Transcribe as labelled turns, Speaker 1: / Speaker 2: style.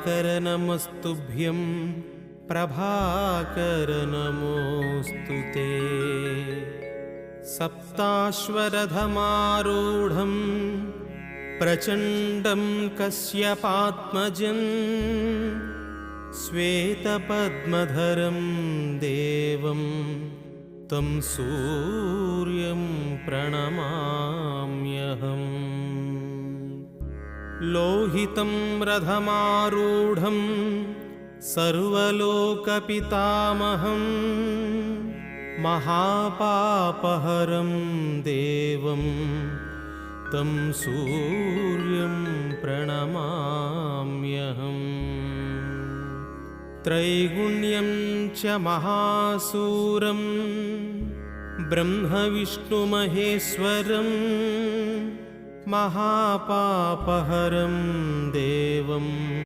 Speaker 1: दिवाकर नमस्तुभ्यं प्रभाकर नमोऽस्तु ते। सप्ताश्वरथमारूढं प्रचण्डं कश्यपात्मजं श्वेतपद्मधरं देवं तं सूर्यं प्रणमाम्यहम्। लोहितं रथमारूढं सर्वलोकपितामहं महापापहरं देवं तं सूर्यं प्रणमाम्यहम्। त्रैगुण्यं च महासूरं ब्रह्मविष्णुमहेश्वरं महापापहरं देवं